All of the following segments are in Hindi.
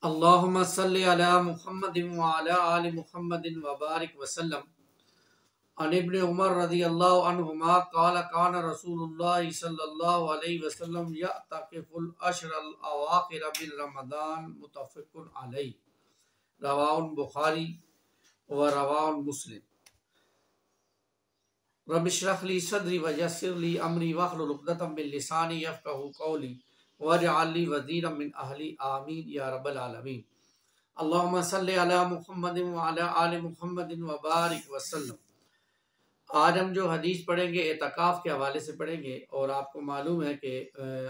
अल्लाहुम्मा सल्लि अला मुहम्मदिन व अला आलि मुहम्मदिन व बारिक वसल्लम। अन इब्न उमर रज़ियल्लाहु अन्हुमा क़ाल कान रसूलुल्लाह सल्लल्लाहु अलैहि वसल्लम यअतकिफुल अशरल अवाखिर मिन रमज़ान मुत्तफ़िक़ुन अलैहि रवाहुल बुखारी व रवाहुल मुस्लिम। रब्बि इश्रह ली सदरी व यस्सिर ली अमरी वहलुल उक़दतम मिन लिसानी यफ़क़हू क़ौली वजअल ली वज़ीरम मिन अहली आमीन या रब्बल आलमीन। अल्लाहुम्मा सल्लि अला मुहम्मदिन व अला आलि मुहम्मदिन व बारिक वसल्लम। आज हम जो हदीस पढ़ेंगे एतकाफ़ के हवाले से पढ़ेंगे। और आपको मालूम है कि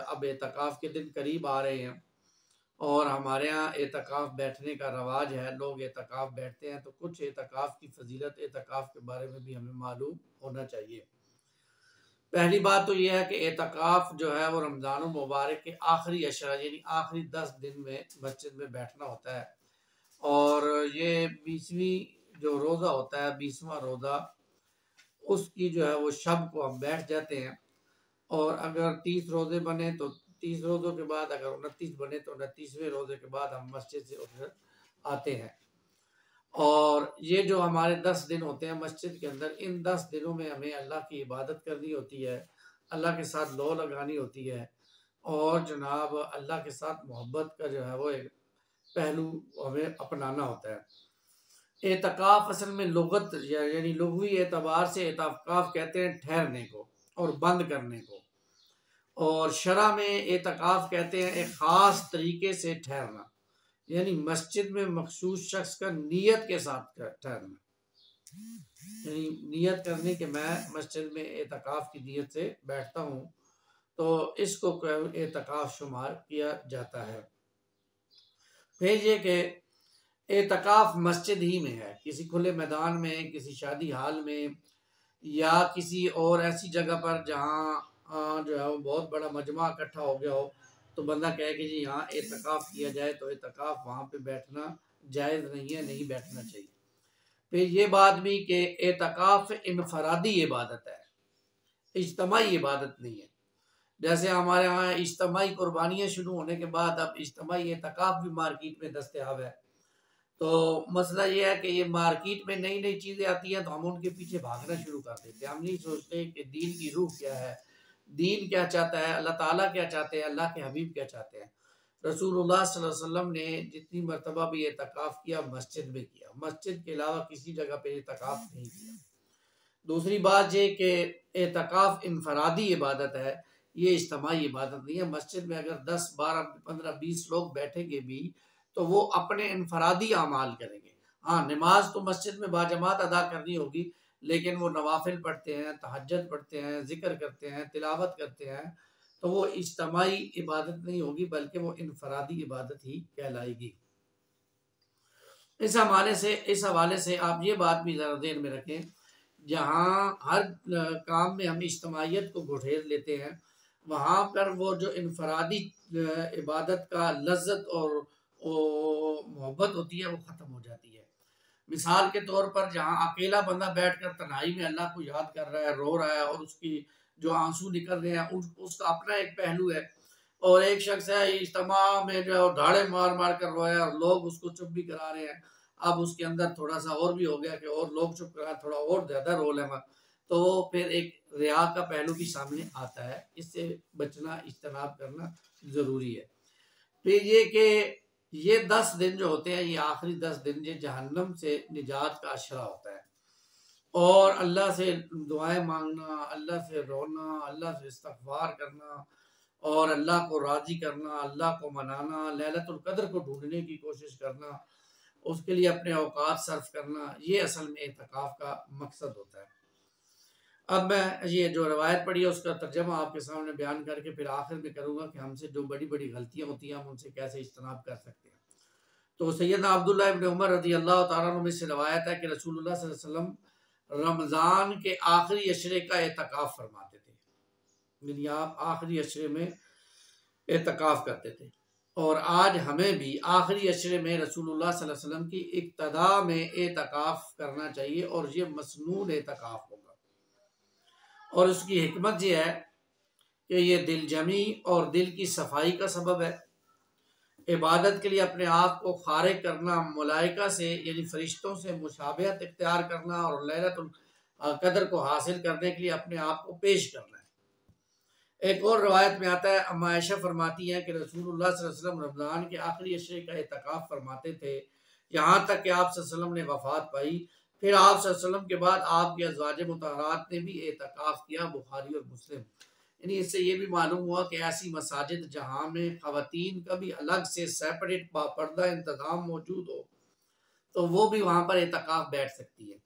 अब एतकाफ़ के दिन करीब आ रहे हैं और हमारे यहाँ एतकाफ़ बैठने का रवाज है। लोग एतकाफ़ बैठते हैं, तो कुछ एतकाफ़ की फजीलत, एतकाफ़ के बारे में भी हमें मालूम होना चाहिए। पहली बात तो यह है कि एतकाफ़ जो है वो रमज़ान मुबारक के आखिरी अशरा यानी आखिरी 10 दिन में मस्जिद में बैठना होता है। और ये 20वीं जो रोज़ा होता है, 20वां रोज़ा, उसकी जो है वो शब को हम बैठ जाते हैं। और अगर 30 रोज़े बने तो 30 रोज़ों के बाद, अगर 29 बने तो 29वें रोज़े के बाद हम मस्जिद से उठकर आते हैं। और ये जो हमारे 10 दिन होते हैं मस्जिद के अंदर, इन 10 दिनों में हमें अल्लाह की इबादत करनी होती है, अल्लाह के साथ लौ लगानी होती है और जनाब अल्लाह के साथ मोहब्बत का जो है वो एक पहलू हमें अपनाना होता है। एतकाफ़ असल में लुगत यानी लुग़वी एतबार से एतकाफ़ कहते हैं ठहरने को और बंद करने को, और शरा में एतकाफ़ कहते हैं एक ख़ास तरीके से ठहरना, यानी मस्जिद में मखसूस शख्स का नीयत के साथ ठहरना, यानी नीयत करने के मैं मस्जिद में एतकाफ़ की नीयत से बैठता हूँ, तो इसको एतकाफ़ शुमार किया जाता है। फिर ये कि एतकाफ़ मस्जिद ही में है, किसी खुले मैदान में, किसी शादी हाल में या किसी और ऐसी जगह पर जहाँ जो है वो बहुत बड़ा मजमा इकट्ठा हो गया हो, तो बंदा कहे कि जी यहाँ एतकाफ़ किया जाए, तो एतकाफ़ वहाँ पे बैठना जायज़ नहीं है, नहीं बैठना चाहिए। फिर ये बात भी कि एतकाफ़ इनफरादी इबादत है, इज्तमाई इबादत नहीं है। जैसे हमारे यहाँ इज्तमाई कुर्बानियाँ शुरू होने के बाद अब इज्तमाई एतकाफ़ भी मार्केट में दस्तयाब है। तो मसला ये है कि ये मार्केट में नई नई चीज़ें आती हैं तो हम उनके पीछे भागना शुरू कर देते हैं। हम नहीं सोचते कि दीन की रूह क्या है, दीन क्या चाहता है, अल्लाह ताला क्या चाहते हैं, अल्लाह के हबीब क्या चाहते हैं। रसूलुल्लाह सल्लल्लाहु अलैहि वसल्लम ने जितनी मरतबा भी एतकाफ़ किया मस्जिद में किया, मस्जिद के अलावा किसी जगह पे एतकाफ़ नहीं किया। दूसरी बात ये कि एतकाफ़ इनफरादी इबादत है, ये इज्तिमाई इबादत नहीं है। मस्जिद में अगर 10, 12, 15, 20 लोग बैठेंगे भी तो वो अपने इनफरादी अमाल करेंगे। हाँ, नमाज तो मस्जिद में बाजमात अदा करनी होगी, लेकिन वो नवाफिल पढ़ते हैं, तहज्जुद पढ़ते हैं, जिक्र करते हैं, तिलावत करते हैं, तो वो इज्तिमाई इबादत नहीं होगी बल्कि वो इनफरादी इबादत ही कहलाएगी। इस हवाले से आप ये बात भी ज़रा ध्यान में रखें, जहाँ हर काम में हम इज्तिमाइयत को घुठेर लेते हैं, वहाँ पर वो जो इनफरादी इबादत का लज्जत और मोहब्बत होती है वो ख़त्म हो जाती है। मिसाल के तौर पर जहाँ अकेला बंदा बैठकर तन्हाई में अल्लाह को याद कर रहा है, रो रहा है और उसकी जो आंसू निकल रहे हैं उसका अपना एक पहलू है, और एक शख्स है इज्तिमा में जो ढाड़े मार मार कर रोया और लोग उसको चुप भी करा रहे हैं। अब उसके अंदर थोड़ा सा और भी हो गया कि और लोग चुप करा, थोड़ा और ज़्यादा रोल है, तो फिर एक रिया का पहलू भी सामने आता है। इससे बचना, इज्तनाब करना ज़रूरी है। फिर ये कि ये 10 दिन जो होते हैं, ये आखिरी 10 दिन ये जहन्नम से निजात का अशरा होता है, और अल्लाह से दुआएं मांगना, अल्लाह से रोना, अल्लाह से इस्तग़फ़ार करना और अल्लाह को राज़ी करना, अल्लाह को मनाना, लैलतुल क़द्र को ढूंढने की कोशिश करना, उसके लिए अपने औकात सर्फ करना, ये असल में एतकाफ़ का मकसद होता है। अब मैं ये जो रवायत पढ़ी है उसका तर्जमा आपके सामने बयान करके फिर आखिर में करूँगा कि हमसे जो बड़ी बड़ी गलतियाँ होती हैं हम उनसे कैसे इज्तनाब कर सकते हैं। तो सैयदना अब्दुल्लाह इब्न उमर रज़ी अल्लाह तआला अन्हु में से रवायत है कि रसूलुल्लाह सल्लल्लाहु अलैहि वसल्लम रमज़ान के आखिरी अशरे का एतकाफ़ फरमाते थे, यानी आप आखिरी अशरे में एतकाफ़ करते थे। और आज हमें भी आखिरी अशरे में रसूलुल्लाह सल्लल्लाहु अलैहि वसल्लम की इक्तदा में एतकाफ़ करना चाहिए, और ये मसनून एतकाफ़ होगा। और उसकी हिकमत ये है कि ये दिल जमी और दिल की सफाई का सबब है। इबादत के लिए अपने आप को खारिज करना, मलाइका से यानी फरिश्तों से मुशाबहत इख्तियार करना और लैलतुल कदर को हासिल करने के लिए अपने आप को पेश करना है। एक और रवायत में आता है, अम्मा आयशा फरमाती हैं कि रसूलुल्लाह सल्लल्लाहु अलैहि वसल्लम रमज़ान के आखिरी अशरे का एतकाफ़ फरमाते थे, यहाँ तक कि आप सल्लल्लाहु अलैहि वसल्लम ने वफ़ात पाई। फिर आप सल्लल्लाहु अलैहि वसल्लम के बाद आपकी अज़वाज मुतहहरात ने भी एतकाफ़ किया। बुखारी और मुस्लिम। यानी इससे ये भी मालूम हुआ कि ऐसी मसाजिद जहाँ में ख़वातीन का भी अलग से सेपरेट बापर्दा इंतज़ाम मौजूद हो तो वो भी वहाँ पर एतकाफ़ बैठ सकती है।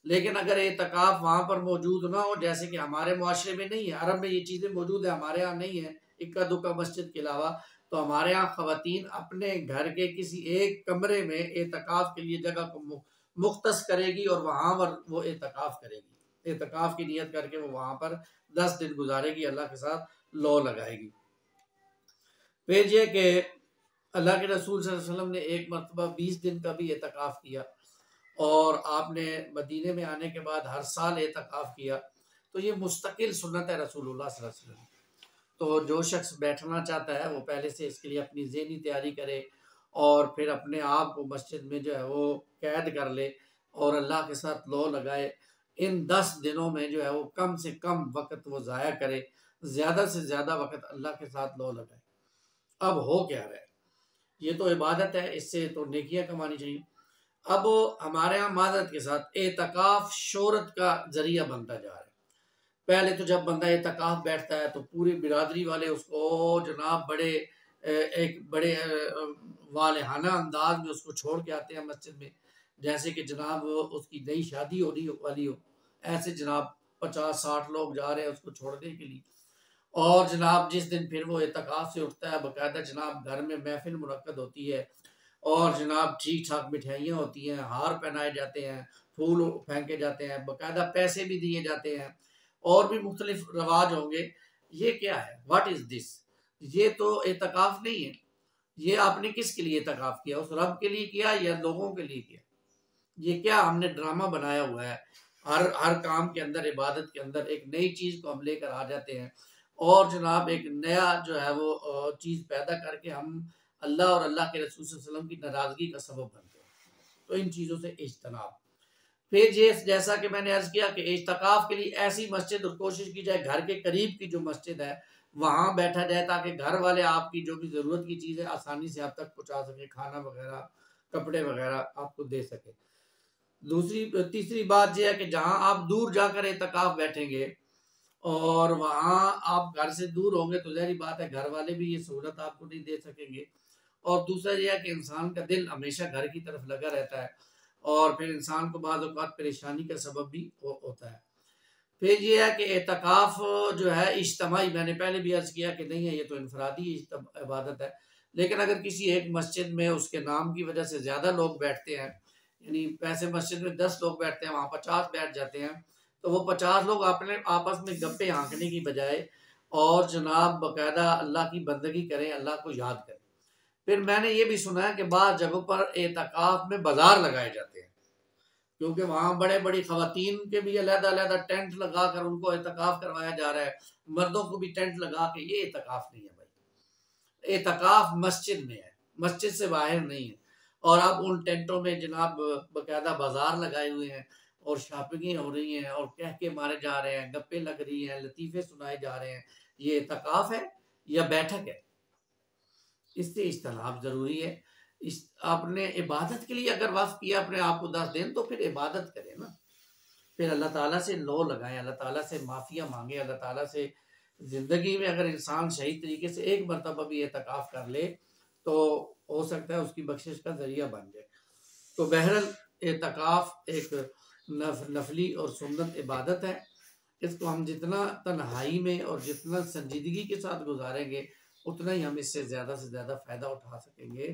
लेकिन अगर एतकाफ़ वहाँ पर मौजूद ना हो, जैसे कि हमारे मुआशरे में नहीं है, अरब में ये चीज़ें मौजूद है, हमारे यहाँ नहीं है इक्का दुक्का मस्जिद के अलावा, तो हमारे यहाँ ख़वातीन अपने घर के किसी एक कमरे में एतकाफ़ के लिए जगह को मुख्तस करेगी और वहाँ पर वो एतकाफ़ करेगी। एतकाफ़ की नियत करके वो वहाँ पर 10 दिन गुजारेगी, अल्लाह के साथ लौ लगाएगी। फिर ये कि अल्लाह के रसूल सल्लल्लाहु अलैहि वसल्लम ने एक मरतबा 20 दिन का भी एतकाफ़ किया और आपने मदीने में आने के बाद हर साल एतकाफ़ किया। तो ये मुस्तकिल सुन्नत है रसूलुल्लाह सल्लल्लाहु अलैहि वसल्लम। तो जो शख्स बैठना चाहता है वो पहले से इसके लिए अपनी ज़हनी तैयारी करे और फिर अपने आप को मस्जिद में जो है वो कैद कर ले और अल्लाह के साथ लौ लगाए। इन 10 दिनों में जो है वो कम से कम वक़्त वो ज़ाया करे, ज़्यादा से ज़्यादा वक़्त अल्लाह के साथ लौ लगाए। अब हो क्या रहा है, ये तो इबादत है, इससे तो नेकियां कमानी चाहिए। अब हमारे यहाँ मादरत के साथ एतकाफ शोहरत का जरिया बनता जा रहा है। पहले तो जब बंदा एतकाफ बैठता है तो पूरी बिरादरी वाले उसको जनाब बड़े एक बड़े वालेहाना अंदाज में उसको छोड़ के आते हैं मस्जिद में, जैसे कि जनाब उसकी नई शादी होने वाली हो, ऐसे जनाब 50-60 लोग जा रहे हैं उसको छोड़ने के लिए। और जनाब जिस दिन फिर वो एतकाफ से उठता है, बाकायदा जनाब घर में महफिल मुनक्कद होती है और जनाब ठीक ठाक मिठाइयाँ होती हैं, हार पहनाए जाते हैं, फूल फेंके जाते हैं, बाकायदा पैसे भी दिए जाते हैं और भी मुख्तलिफ रवाज होंगे। ये क्या है, व्हाट इज़ दिस? ये तो एतकाफ नहीं है। ये आपने किसके लिए एतकाफ किया, उस रब के लिए किया या लोगों के लिए किया? ये क्या हमने ड्रामा बनाया हुआ है? हर हर काम के अंदर, इबादत के अंदर एक नई चीज़ को हम लेकर आ जाते हैं और जनाब एक नया जो है वो चीज़ पैदा करके हम अल्लाह और अल्लाह के रसूल सल्लल्लाहु अलैहि वसल्लम की नाराज़गी का सबब बनते हैं। तो इन चीज़ों से इज्तनाब। फिर ये जैसा कि मैंने अर्ज़ किया कि इज्तिकाफ़ के लिए ऐसी मस्जिद और कोशिश की जाए घर के करीब की जो मस्जिद है वहाँ बैठा जाए ताकि घर वाले आपकी जो भी ज़रूरत की चीज़ें आसानी से आप तक पहुँचा सकें, खाना वगैरह, कपड़े वगैरह आपको दे सके। तीसरी बात यह है कि जहाँ आप दूर जाकर एतकाफ बैठेंगे और वहाँ आप घर से दूर होंगे तो ज़ाहिर बात है घर वाले भी ये सहूलत आपको नहीं दे सकेंगे। और दूसरा यह है कि इंसान का दिल हमेशा घर की तरफ लगा रहता है और फिर इंसान को बाद औक़ात परेशानी का सबब भी होता है। फिर ये है कि एतकाफ़ जो है इज्तिमाई, मैंने पहले भी अर्ज़ किया कि नहीं है, ये तो इनफरादी इबादत है। लेकिन अगर किसी एक मस्जिद में उसके नाम की वजह से ज़्यादा लोग बैठते हैं, यानी वैसे मस्जिद में 10 लोग बैठते हैं, वहाँ 50 बैठ जाते हैं, तो वो 50 लोग अपने आपस में गप्पे हाँकने की बजाय और जनाब बाकायदा अल्लाह की बंदगी करें, अल्लाह को याद करें। फिर मैंने ये भी सुना है कि बाज़ जगहों पर एतकाफ़ में बाज़ार लगाए जाते हैं, क्योंकि वहाँ बड़े-बड़ी ख़वातीन के भी अलग-अलग टेंट लगाकर उनको एतकाफ़ करवाया जा रहा है, मर्दों को भी टेंट लगा के। ये एतकाफ़ नहीं है भाई, एतकाफ़ मस्जिद में है, मस्जिद से बाहर नहीं है। और अब उन टेंटों में जनाब बाकायदा बाज़ार लगाए हुए हैं और शॉपिंगें हो रही हैं और कह के मारे जा रहे हैं, गप्पे लग रही हैं, लतीफ़े सुनाए जा रहे हैं। ये एतकाफ़ है या बैठक है? इससे इज्तनाब ज़रूरी है। इस आपने इबादत के लिए अगर वक़्फ़ किया अपने आप को 10 दिन, तो फिर इबादत करें ना। फिर अल्लाह ताला से लौ लगाएँ, अल्लाह ताला से माफ़िया माँगे, अल्लाह ताला से ज़िंदगी में अगर इंसान सही तरीके से एक मरतबा भी एतकाफ़ कर ले, तो हो सकता है उसकी बख्शिश का ज़रिया बन जाए। तो बहरहाल एतकाफ़ एक नफली और सुन्नत इबादत है। इसको हम जितना तन्हाई में और जितना संजीदगी के साथ गुजारेंगे उतना ही हम इससे ज़्यादा से ज़्यादा फ़ायदा उठा सकेंगे।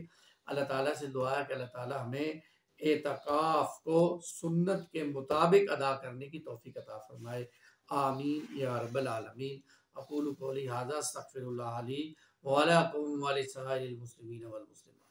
अल्लाह ताला से दुआ है कि अल्लाह ताला हमें एतकाफ़ को सुन्नत के मुताबिक अदा करने की तौफ़ीक़ अता फ़रमाए। आमीन या रब्बल आलमीन। अक़ूलु क़ौली हाज़ा अस्तग़फ़िरुल्लाह ली व लकुम व लिसाइरिल मुस्लिमीन वल मुस्लिमात।